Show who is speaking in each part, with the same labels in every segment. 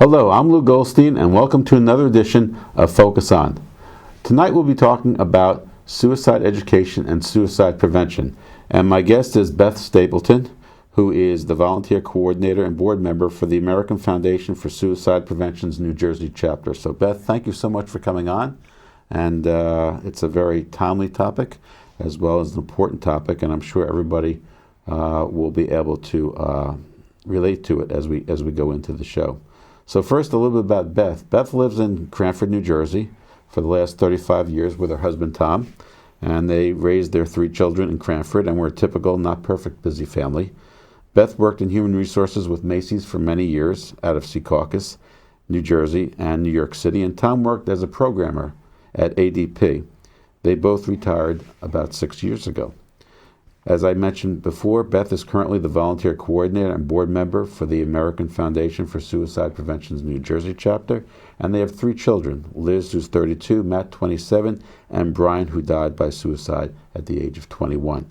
Speaker 1: Hello, I'm Lou Goldstein, and welcome to another edition of Focus On. Tonight we'll be talking about suicide education and suicide prevention. And my guest is Beth Stapleton, who is the volunteer coordinator and board member for the American Foundation for Suicide Prevention's New Jersey chapter. So Beth, thank you so much for coming on. And it's a very timely topic as well as an important topic, and I'm sure everybody will be able to relate to it as we go into the show. So first, a little bit about Beth. Beth lives in Cranford, New Jersey for the last 35 years with her husband, Tom, and they raised their 3 children in Cranford and were a typical, not perfect, busy family. Beth worked in human resources with Macy's for many years out of Secaucus, New Jersey, and New York City, and Tom worked as a programmer at ADP. They both retired about 6 years ago. As I mentioned before, Beth is currently the volunteer coordinator and board member for the American Foundation for Suicide Prevention's New Jersey chapter, and they have 3 children, Liz, who's 32, Matt, 27, and Brian, who died by suicide at the age of 21.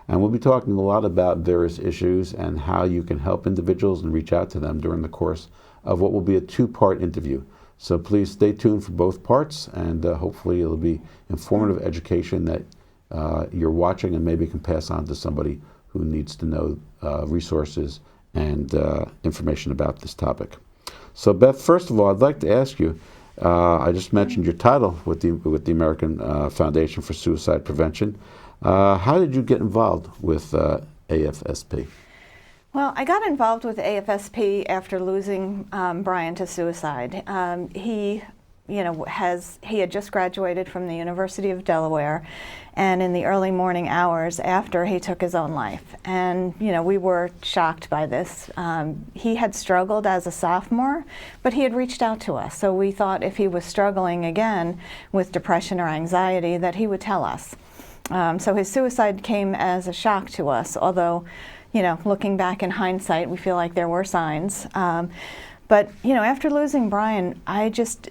Speaker 1: And we'll be talking a lot about various issues and how you can help individuals and reach out to them during the course of what will be a 2-part interview. So please stay tuned for both parts, and hopefully it'll be informative education that you're watching and maybe can pass on to somebody who needs to know resources and information about this topic. So Beth, first of all, I'd like to ask you, I just mentioned your title with the American Foundation for Suicide Prevention. How did you get involved with AFSP?
Speaker 2: Well, I got involved with AFSP after losing Brian to suicide. He had just graduated from the University of Delaware, and in the early morning hours after, he took his own life. And we were shocked by this. He had struggled as a sophomore, but he had reached out to us. So we thought if he was struggling again with depression or anxiety, that he would tell us. So his suicide came as a shock to us, although looking back in hindsight, we feel like there were signs. But after losing Brian, I just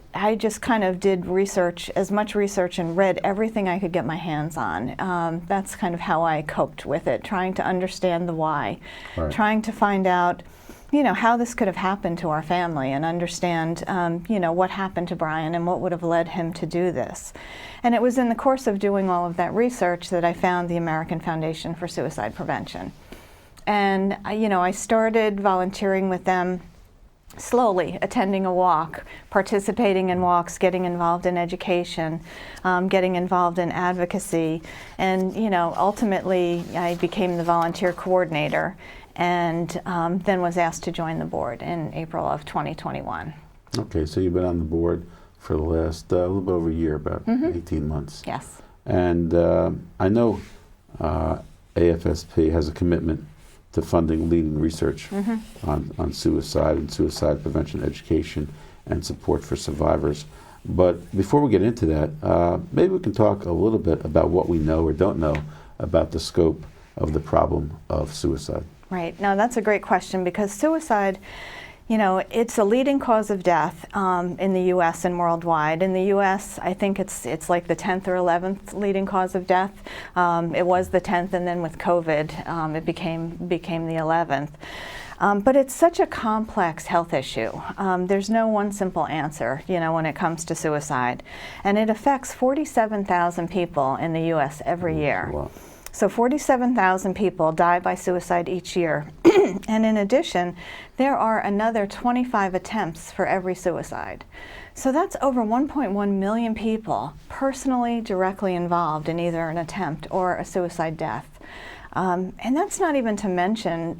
Speaker 2: kind of did research, as much research, and read everything I could get my hands on. That's kind of how I coped with it, trying to understand the why, right. Trying to find out, how this could have happened to our family, and understand, what happened to Brian and what would have led him to do this. And it was in the course of doing all of that research that I found the American Foundation for Suicide Prevention. And I started volunteering with them slowly, attending a walk, participating in walks, getting involved in education, getting involved in advocacy, and ultimately I became the volunteer coordinator, and then was asked to join the board in April of 2021. Okay,
Speaker 1: so you've been on the board for the last a little bit over a year, about 18 months.
Speaker 2: Yes.
Speaker 1: And I know AFSP has a commitment to funding leading research on suicide and suicide prevention education and support for survivors. But before we get into that, maybe we can talk a little bit about what we know or don't know about the scope of the problem of suicide.
Speaker 2: Right. Now, that's a great question, because suicide, it's a leading cause of death in the U.S. and worldwide. In the U.S., I think it's like the 10th or 11th leading cause of death. It was the 10th, and then with COVID, it became the 11th. But it's such a complex health issue. There's no one simple answer, when it comes to suicide. And it affects 47,000 people in the U.S. every year.
Speaker 1: Wow.
Speaker 2: So 47,000 people die by suicide each year. And in addition, there are another 25 attempts for every suicide. So that's over 1.1 million people personally, directly involved in either an attempt or a suicide death. And that's not even to mention,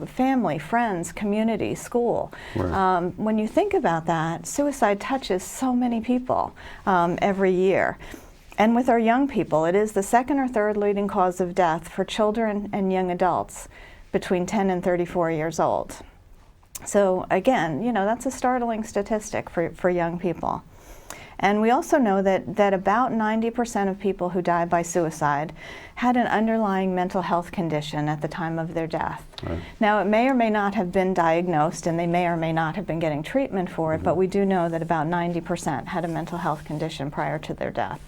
Speaker 2: family, friends, community, school.
Speaker 1: Right.
Speaker 2: When you think about that, suicide touches so many people every year. And with our young people, it is the 2nd or 3rd leading cause of death for children and young adults between 10 and 34 years old. So again, that's a startling statistic for young people. And we also know that about 90% of people who die by suicide had an underlying mental health condition at the time of their death.
Speaker 1: Right.
Speaker 2: Now, it may or may not have been diagnosed, and they may or may not have been getting treatment for it, but we do know that about 90% had a mental health condition prior to their death.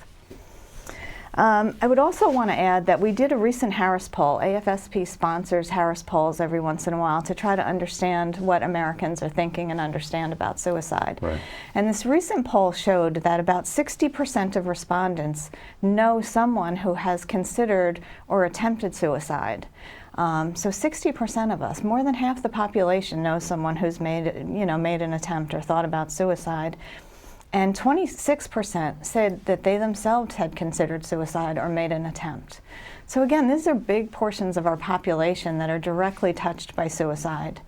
Speaker 2: I would also want to add that we did a recent Harris poll. AFSP sponsors Harris polls every once in a while to try to understand what Americans are thinking and understand about suicide.
Speaker 1: Right. And
Speaker 2: this recent poll showed that about 60% of respondents know someone who has considered or attempted suicide. So 60% of us, more than half the population, knows someone who's made an attempt or thought about suicide. And 26% said that they themselves had considered suicide or made an attempt. So again, these are big portions of our population that are directly touched by suicide.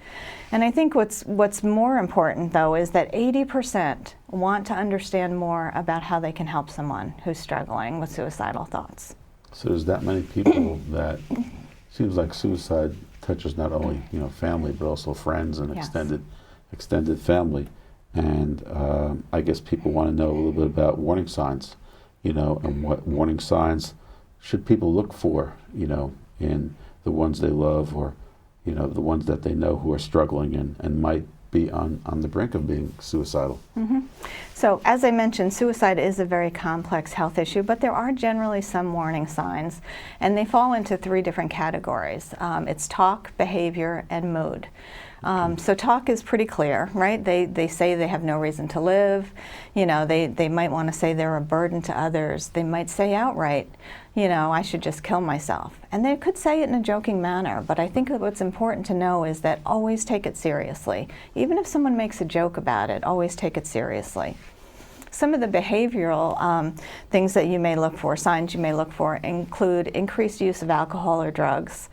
Speaker 2: And I think what's more important, though, is that 80% want to understand more about how they can help someone who's struggling with suicidal thoughts.
Speaker 1: So there's that many people that seems like suicide touches not only family but also friends and
Speaker 2: Yes.
Speaker 1: extended family. And I guess people want to know a little bit about warning signs, and what warning signs should people look for, in the ones they love or, the ones that they know who are struggling and might be on the brink of being suicidal.
Speaker 2: Mm-hmm. So as I mentioned, suicide is a very complex health issue, but there are generally some warning signs, and they fall into 3 different categories. It's talk, behavior, and mood. So talk is pretty clear, right? They say they have no reason to live. They might want to say they're a burden to others. They might say outright, I should just kill myself. And they could say it in a joking manner, but I think that what's important to know is that always take it seriously. Even if someone makes a joke about it, always take it seriously. Some of the behavioral things that you may look for, signs you may look for, include increased use of alcohol or drugs,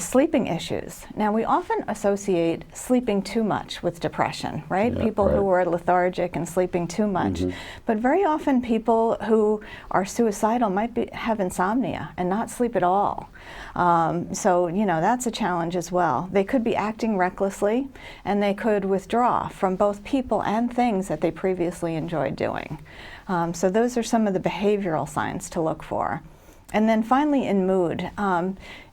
Speaker 2: sleeping issues. Now, we often associate sleeping too much with depression, right?
Speaker 1: Yeah,
Speaker 2: People
Speaker 1: right.
Speaker 2: who are lethargic and sleeping too much.
Speaker 1: Mm-hmm.
Speaker 2: But very often people who are suicidal might have insomnia and not sleep at all. So that's a challenge as well. They could be acting recklessly, and they could withdraw from both people and things that they previously enjoyed doing. So those are some of the behavioral signs to look for. And then finally, in mood.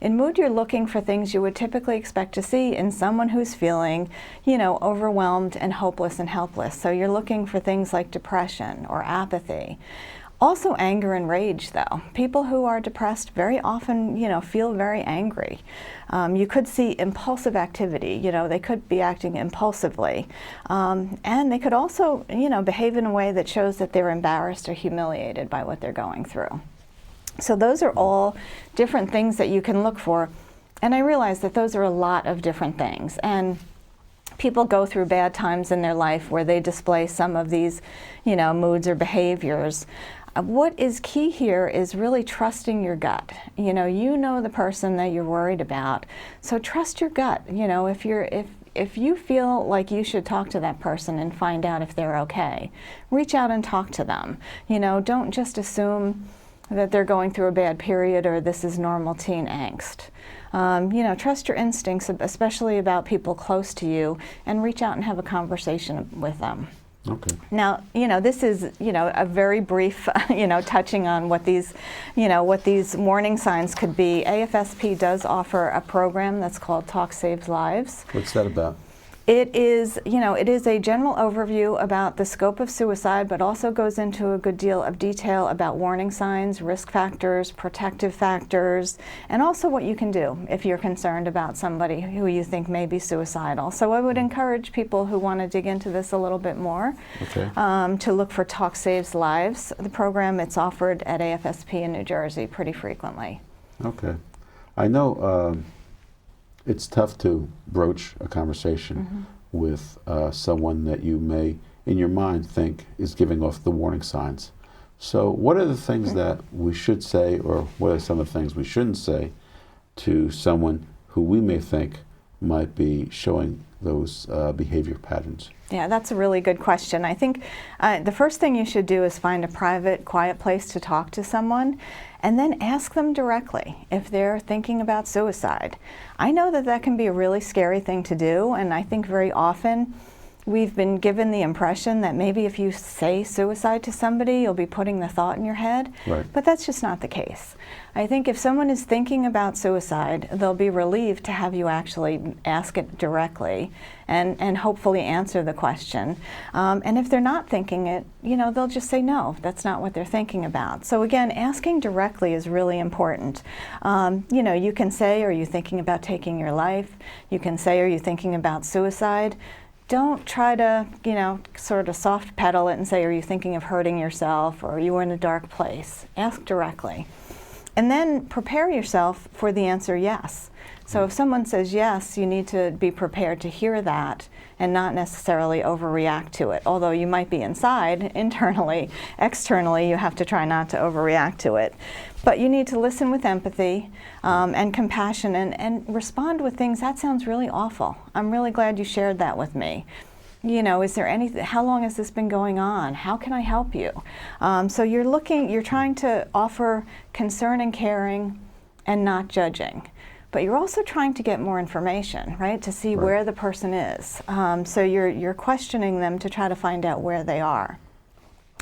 Speaker 2: In mood, you're looking for things you would typically expect to see in someone who's feeling, overwhelmed and hopeless and helpless. So you're looking for things like depression or apathy. Also anger and rage, though. People who are depressed very often, feel very angry. You could see impulsive activity. They could be acting impulsively. And they could also, behave in a way that shows that they're embarrassed or humiliated by what they're going through. So those are all different things that you can look for. And I realize that those are a lot of different things. And people go through bad times in their life where they display some of these, moods or behaviors. What is key here is really trusting your gut. You know the person that you're worried about. So trust your gut. If you feel like you should talk to that person and find out if they're okay, reach out and talk to them. Don't just assume that they're going through a bad period or this is normal teen angst. Trust your instincts, especially about people close to you, and reach out and have a conversation with them.
Speaker 1: Okay.
Speaker 2: Now, this is, a very brief, touching on what these warning signs could be. AFSP does offer a program that's called Talk Saves Lives.
Speaker 1: What's that about?
Speaker 2: It is a general overview about the scope of suicide, but also goes into a good deal of detail about warning signs, risk factors, protective factors, and also what you can do if you're concerned about somebody who you think may be suicidal. So I would encourage people who want to dig into this a little bit more to look for Talk Saves Lives. The program, it's offered at AFSP in New Jersey pretty frequently.
Speaker 1: Okay. I know it's tough to broach a conversation with someone that you may, in your mind, think is giving off the warning signs. So what are the things that we should say, or what are some of the things we shouldn't say to someone who we may think might be showing those behavior patterns?
Speaker 2: Yeah, that's a really good question. I think the first thing you should do is find a private, quiet place to talk to someone, and then ask them directly if they're thinking about suicide. I know that can be a really scary thing to do, and I think very often we've been given the impression that maybe if you say suicide to somebody, you'll be putting the thought in your head.
Speaker 1: Right.
Speaker 2: But that's just not the case. I think if someone is thinking about suicide, they'll be relieved to have you actually ask it directly and hopefully answer the question. And if they're not thinking it, they'll just say, no, that's not what they're thinking about. So again, asking directly is really important. You can say, are you thinking about taking your life? You can say, are you thinking about suicide? Don't try to, sort of soft pedal it and say, are you thinking of hurting yourself, or are you in a dark place? Ask directly. And then prepare yourself for the answer yes. So if someone says yes, you need to be prepared to hear that and not necessarily overreact to it. Although you might be inside, internally, externally, you have to try not to overreact to it. But you need to listen with empathy and compassion and respond with things, that sounds really awful. I'm really glad you shared that with me. Is there how long has this been going on? How can I help you? So you're trying to offer concern and caring and not judging. But you're also trying to get more information, right? To see where the person is. So you're questioning them to try to find out where they are.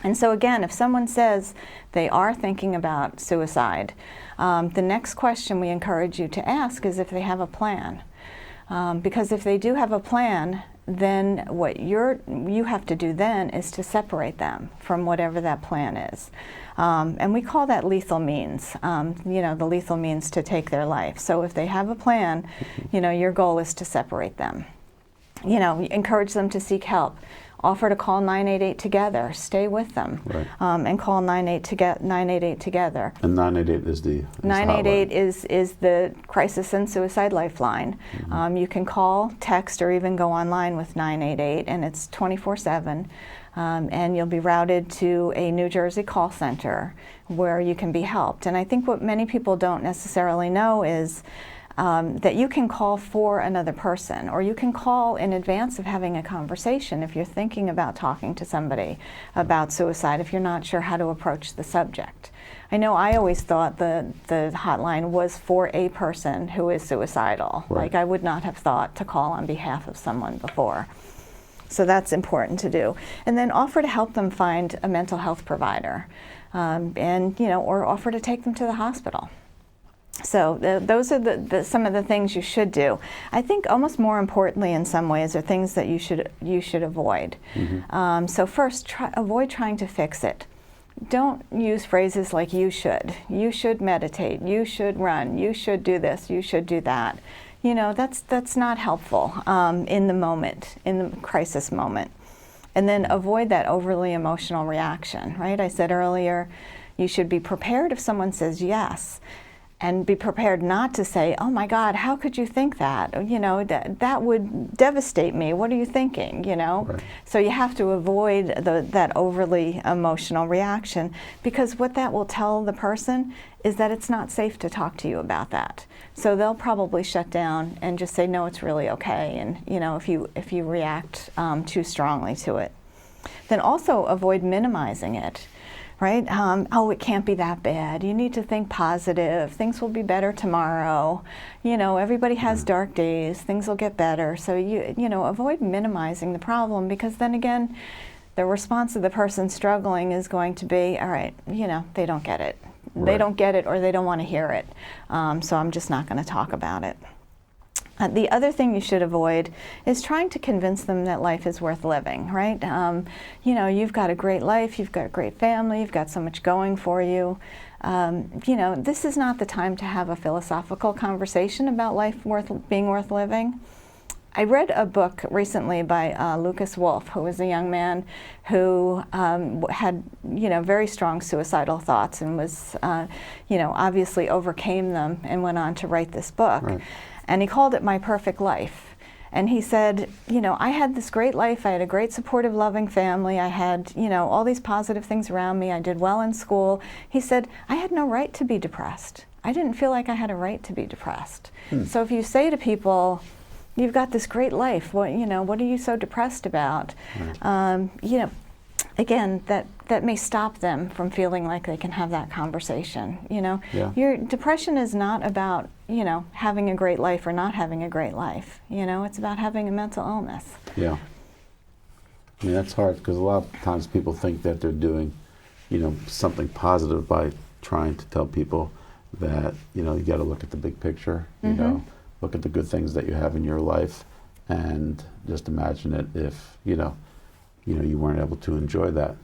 Speaker 2: And so again, if someone says they are thinking about suicide, the next question we encourage you to ask is if they have a plan. Because if they do have a plan, then what you have to do then is to separate them from whatever that plan is. And we call that lethal means, the lethal means to take their life. So if they have a plan, your goal is to separate them. Encourage them to seek help. Offer to call 988 together. Stay with them, and call 988 together.
Speaker 1: And 988 is the
Speaker 2: 988 is the crisis and suicide lifeline. You can call, text, or even go online with 988, and it's 24/7. And you'll be routed to a New Jersey call center where you can be helped. And I think what many people don't necessarily know is that you can call for another person, or you can call in advance of having a conversation if you're thinking about talking to somebody about suicide, if you're not sure how to approach the subject. I know I always thought the hotline was for a person who is suicidal. Like I would not have thought to call on behalf of someone before. So that's important to do. And then offer to help them find a mental health provider, or offer to take them to the hospital. So those are some of the things you should do. I think almost more importantly in some ways are things that you should avoid. So first, avoid trying to fix it. Don't use phrases like you should meditate, you should run, you should do this, you should do that. That's not helpful in the moment, in the crisis moment. And then avoid that overly emotional reaction, right? I said earlier, you should be prepared if someone says yes, and be prepared not to say, oh my God, how could you think that? That would devastate me. What are you thinking, So you have to avoid that overly emotional reaction, because what that will tell the person is that it's not safe to talk to you about that. So they'll probably shut down and just say, no, it's really okay. And if you react too strongly to it. Then also avoid minimizing it. Right? It can't be that bad. You need to think positive. Things will be better tomorrow. Everybody has dark days. Things will get better. So avoid minimizing the problem, because then again, the response of the person struggling is going to be, all right, they don't get it. They don't get it, or they don't want to hear it. So I'm just not going to talk about it. The other thing you should avoid is trying to convince them that life is worth living, right? You've got a great life, you've got a great family, you've got so much going for you. This is not the time to have a philosophical conversation about life being worth living. I read a book recently by Lucas Wolff, who was a young man who had, very strong suicidal thoughts and was, obviously overcame them and went on to write this book. Right. And he called it My Perfect Life. And he said, I had this great life. I had a great, supportive, loving family. I had, all these positive things around me. I did well in school. He said, I had no right to be depressed. I didn't feel like I had a right to be depressed. So if you say to people, you've got this great life, what are you so depressed about? Again, that may stop them from feeling like they can have that conversation. Your depression is not about having a great life or not having a great life. It's about having a mental illness.
Speaker 1: I mean, that's hard because a lot of times people think that they're doing, something positive by trying to tell people that, you got to look at the big picture, look at the good things that you have in your life, and just imagine it if, you weren't able to enjoy that,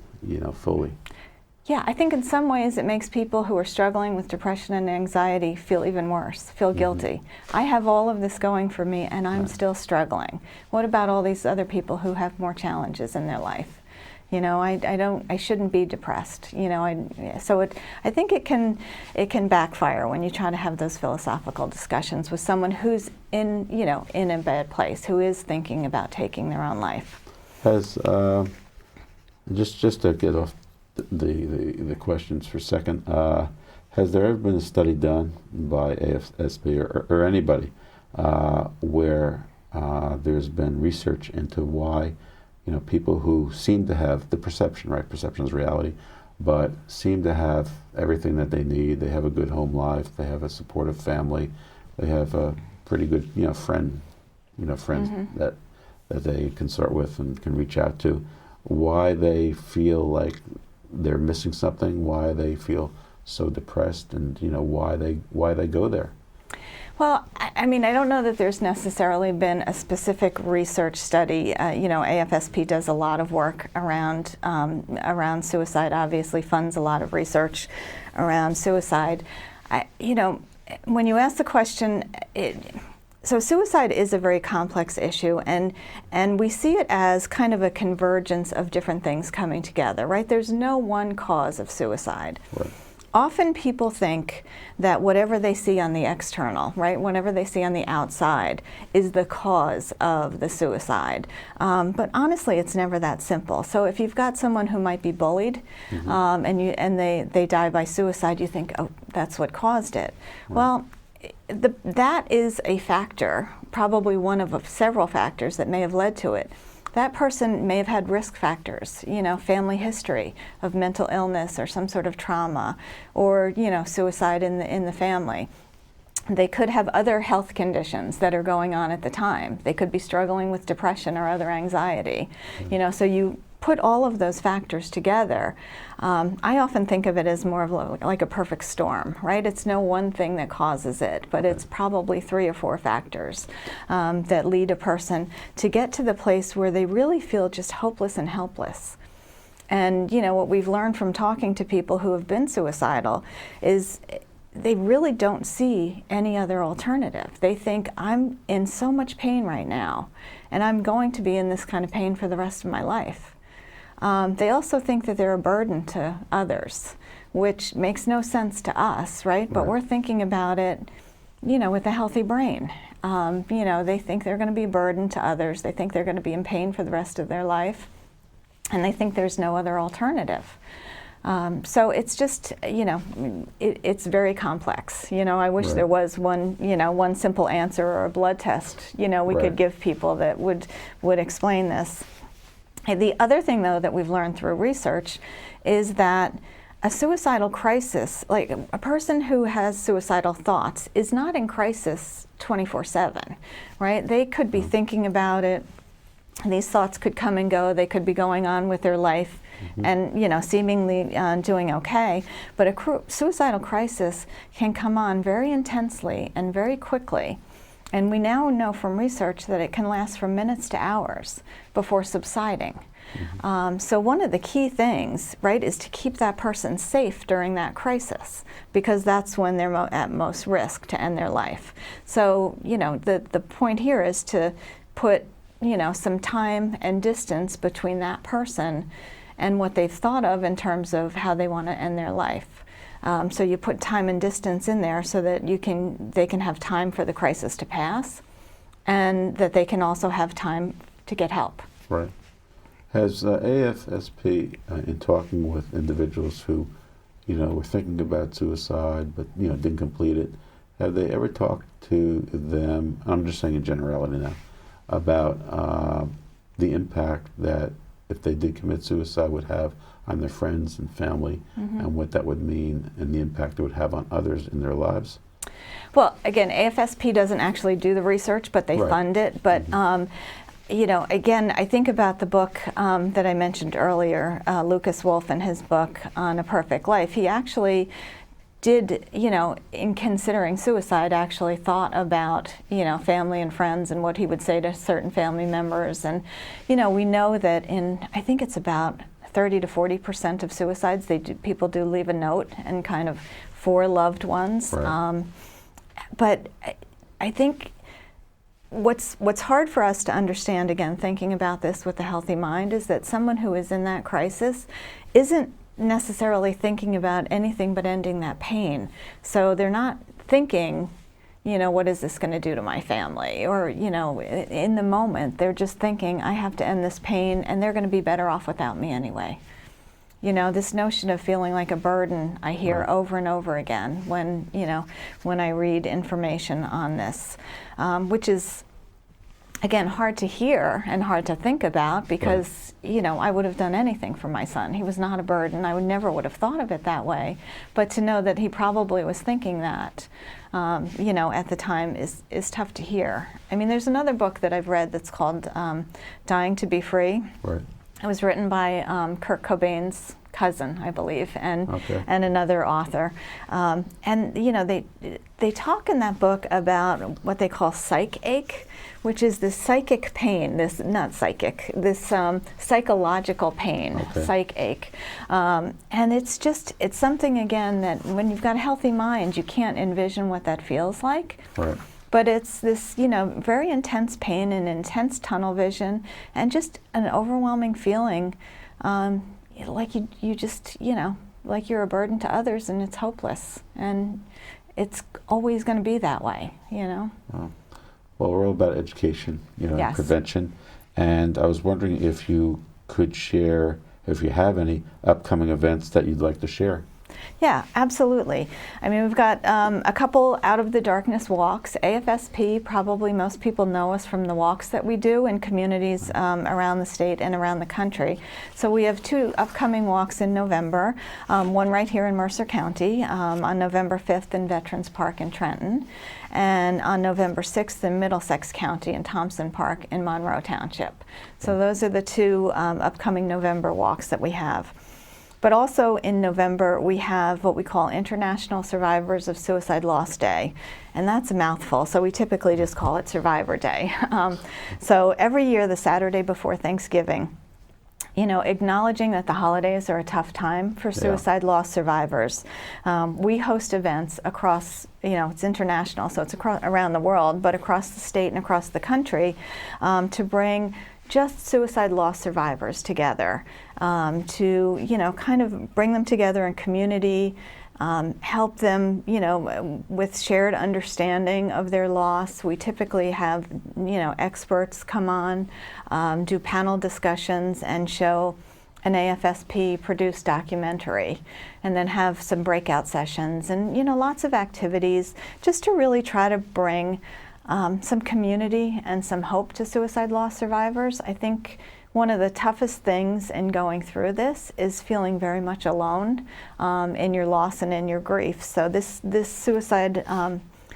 Speaker 1: fully.
Speaker 2: Yeah, I think in some ways it makes people who are struggling with depression and anxiety feel even worse, feel guilty. I have all of this going for me and I'm still struggling. What about all these other people who have more challenges in their life? I shouldn't be depressed. I think it can backfire when you try to have those philosophical discussions with someone who's in a bad place, who is thinking about taking their own life.
Speaker 1: Has just to get off the questions for a second, has there ever been a study done by AFSP or anybody where there's been research into why people who seem to have the perception, right? Perception is reality, but seem to have everything that they need. They have a good home life. They have a supportive family. They have a pretty good, friends that they consort with and can reach out to. Why they feel like they're missing something? Why they feel so depressed? And why they go there?
Speaker 2: Well, I mean, I don't know that there's necessarily been a specific research study. AFSP does a lot of work around suicide, obviously funds a lot of research around suicide. When you ask the question, so suicide is a very complex issue, and we see it as kind of a convergence of different things coming together, right? There's no one cause of suicide.
Speaker 1: Right.
Speaker 2: Often people think that whatever they see on the external, right, whatever they see on the outside is the cause of the suicide. But honestly, it's never that simple. So if you've got someone who might be bullied and they die by suicide, you think, oh, that's what caused it. Right. Well, that is a factor, probably one of several factors that may have led to it. That person may have had risk factors, family history of mental illness or some sort of trauma, or suicide in the family. They could have other health conditions that are going on at the time. They could be struggling with depression or other anxiety. So you put all of those factors together. I often think of it as more of like a perfect storm, right? It's no one thing that causes it, but it's probably 3 or 4 factors that lead a person to get to the place where they really feel just hopeless and helpless. And what we've learned from talking to people who have been suicidal is they really don't see any other alternative. They think, I'm in so much pain right now, and I'm going to be in this kind of pain for the rest of my life. They also think that they're a burden to others, which makes no sense to us, right? But we're thinking about it, with a healthy brain. They think they're going to be a burden to others. They think they're going to be in pain for the rest of their life, and they think there's no other alternative. So it's just, it's very complex. I wish there was one simple answer or a blood test, we could give people that would explain this. The other thing, though, that we've learned through research is that a suicidal crisis, like a person who has suicidal thoughts, is not in crisis 24/7, right? They could be thinking about it. These thoughts could come and go. They could be going on with their life and, seemingly doing okay. But a suicidal crisis can come on very intensely and very quickly. And we now know from research that it can last from minutes to hours before subsiding. So one of the key things, right, is to keep that person safe during that crisis, because that's when they're at most risk to end their life. So, the point here is to put, some time and distance between that person and what they've thought of in terms of how they want to end their life. So you put time and distance in there so that they can have time for the crisis to pass, and that they can also have time to get help.
Speaker 1: Right. Has AFSP, in talking with individuals who, were thinking about suicide but didn't complete it, have they ever talked to them? I'm just saying in generality now, about the impact that if they did commit suicide would have on their friends and family, and what that would mean, and the impact it would have on others in their lives?
Speaker 2: Well, again, AFSP doesn't actually do the research, but they fund it. But you know, again, I think about the book that I mentioned earlier, Lucas Wolf and his book on A Perfect Life. He actually did, you know, in considering suicide, actually thought about, you know, family and friends and what he would say to certain family members. And, you know, we know that I think it's about 30 to 40% of suicides, people do leave a note and kind of for loved ones.
Speaker 1: Right.
Speaker 2: But I think what's hard for us to understand, again, thinking about this with a healthy mind, is that someone who is in that crisis isn't necessarily thinking about anything but ending that pain. So they're not thinking, you know, what is this going to do to my family? Or, you know, in the moment, they're just thinking, I have to end this pain, and they're going to be better off without me anyway. You know, this notion of feeling like a burden, I hear over and over again when, you know, when I read information on this, which is, again, hard to hear and hard to think about because, you know, I would have done anything for my son. He was not a burden. I never would have thought of it that way. But to know that he probably was thinking that, you know, at the time is tough to hear. I mean, there's another book that I've read that's called Dying to Be Free.
Speaker 1: Right.
Speaker 2: It was written by Kurt Cobain's cousin, I believe, and another author. And, you know, they talk in that book about what they call psych ache, which is this psychic pain, this psychological pain, psych ache. And it's something, again, that when you've got a healthy mind, you can't envision what that feels like.
Speaker 1: Right.
Speaker 2: But it's this, you know, very intense pain and intense tunnel vision and just an overwhelming feeling like you just, you know, like you're a burden to others and it's hopeless. And it's always going to be that way, you know.
Speaker 1: Wow. Well, we're all about education, you know, and prevention. And I was wondering if you could share, if you have any upcoming events that you'd like to share.
Speaker 2: Yeah, absolutely. I mean, we've got a couple Out of the Darkness walks. AFSP, probably most people know us from the walks that we do in communities around the state and around the country. So we have 2 upcoming walks in November, one right here in Mercer County on November 5th in Veterans Park in Trenton, and on November 6th in Middlesex County in Thompson Park in Monroe Township. So those are the 2 upcoming November walks that we have. But also in November, we have what we call International Survivors of Suicide Loss Day. And that's a mouthful, so we typically just call it Survivor Day. So every year, the Saturday before Thanksgiving, you know, acknowledging that the holidays are a tough time for suicide loss survivors. We host events across, you know, it's international, so it's around the world, but across the state and across the country to bring just suicide loss survivors together, to, you know, kind of bring them together in community, help them, you know, with shared understanding of their loss. We typically have, you know, experts come on, do panel discussions and show an AFSP produced documentary, and then have some breakout sessions and, you know, lots of activities just to really try to bring some community and some hope to suicide loss survivors. I think one of the toughest things in going through this is feeling very much alone in your loss and in your grief. So this Suicide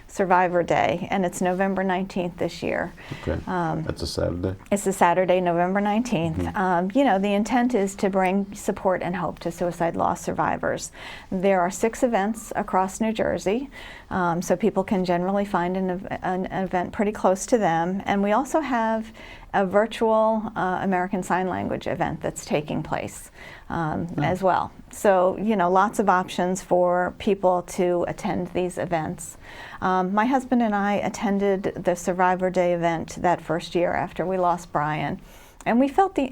Speaker 2: Survivor Day, and it's November 19th this year.
Speaker 1: Okay, that's a Saturday? It's
Speaker 2: a Saturday, November 19th. You know, the intent is to bring support and hope to suicide loss survivors. There are 6 events across New Jersey, so people can generally find an event pretty close to them. And we also have a virtual American Sign Language event that's taking place as well. So, you know, lots of options for people to attend these events. My husband and I attended the Survivor Day event that first year after we lost Brian. And we felt the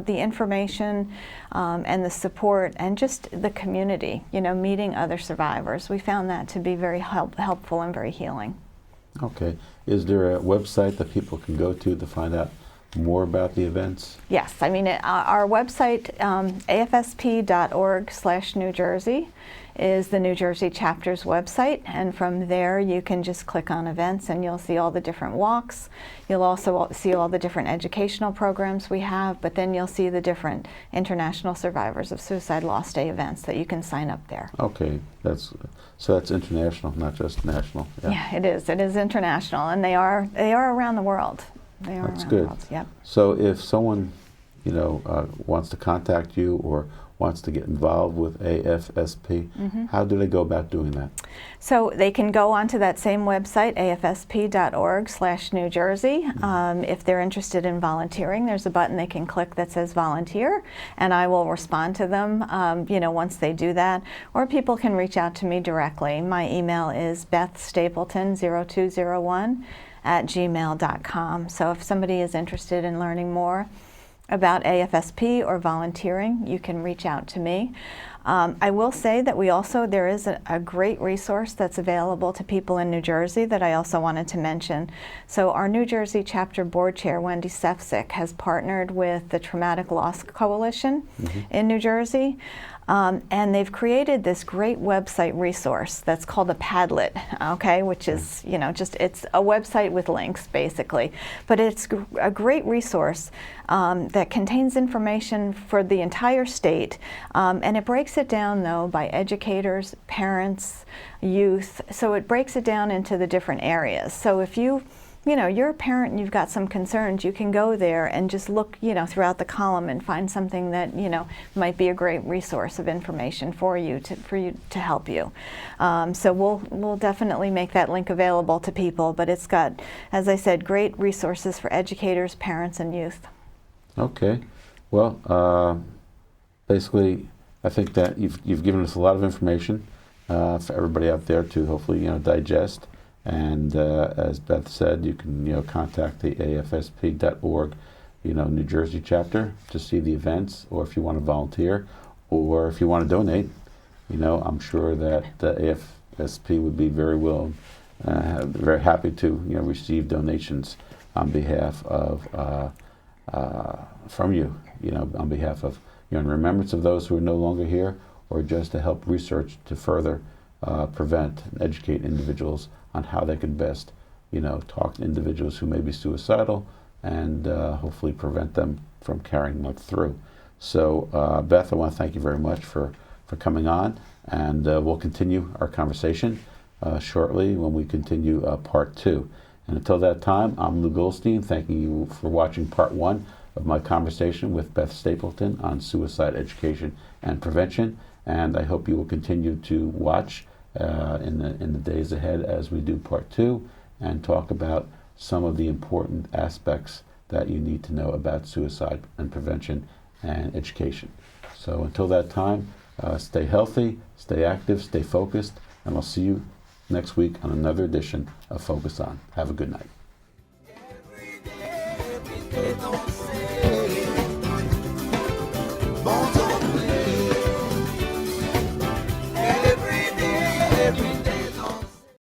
Speaker 2: information and the support and just the community, you know, meeting other survivors. We found that to be very helpful and very healing.
Speaker 1: Okay. Is there a website that people can go to find out more about the events?
Speaker 2: Yes, I mean, our website, afsp.org/New Jersey, is the New Jersey chapter's website, and from there you can just click on events and you'll see all the different walks. You'll also see all the different educational programs we have, but then you'll see the different International Survivors of Suicide Loss Day events that you can sign up there.
Speaker 1: Okay, that's international, not just national.
Speaker 2: Yeah, it is. It is international, and they are around the world. They are
Speaker 1: That's
Speaker 2: around
Speaker 1: good.
Speaker 2: the world. Yep.
Speaker 1: So if someone, wants to contact you or wants to get involved with AFSP, how do they go about doing that?
Speaker 2: So they can go onto that same website, afsp.org/New Jersey. If they're interested in volunteering, there's a button they can click that says volunteer, and I will respond to them, once they do that. Or people can reach out to me directly. My email is bethstapleton0201@gmail.com. So if somebody is interested in learning more about AFSP or volunteering, you can reach out to me. I will say that there is a great resource that's available to people in New Jersey that I also wanted to mention. So our New Jersey chapter board chair, Wendy Sefcik, has partnered with the Traumatic Loss Coalition in New Jersey. And they've created this great website resource that's called a Padlet, which is, it's a website with links, basically. But it's a great resource that contains information for the entire state. And it breaks it down, though, by educators, parents, youth. So it breaks it down into the different areas. So if you're a parent and you've got some concerns, you can go there and just look, throughout the column and find something that, might be a great resource of information for you to help you. So we'll definitely make that link available to people, but it's got, as I said, great resources for educators, parents, and youth.
Speaker 1: Okay. Well, basically, I think that you've given us a lot of information for everybody out there to hopefully, digest. And as Beth said, you can contact the afsp.org New Jersey chapter to see the events, or if you want to volunteer, or if you want to donate. I'm sure that the AFSP would be very very happy to receive donations on behalf of from you. On behalf of in remembrance of those who are no longer here, or just to help research to further prevent and educate individuals on how they can best, talk to individuals who may be suicidal and hopefully prevent them from carrying them through. So, Beth, I want to thank you very much for coming on, and we'll continue our conversation shortly when we continue part 2. And until that time, I'm Lou Goldstein, thanking you for watching part 1 of my conversation with Beth Stapleton on suicide education and prevention, and I hope you will continue to watch in the days ahead as we do part 2 and talk about some of the important aspects that you need to know about suicide and prevention and education. So until that time, stay healthy, stay active, stay focused, and I'll see you next week on another edition of Focus On. Have a good night.
Speaker 3: Every day.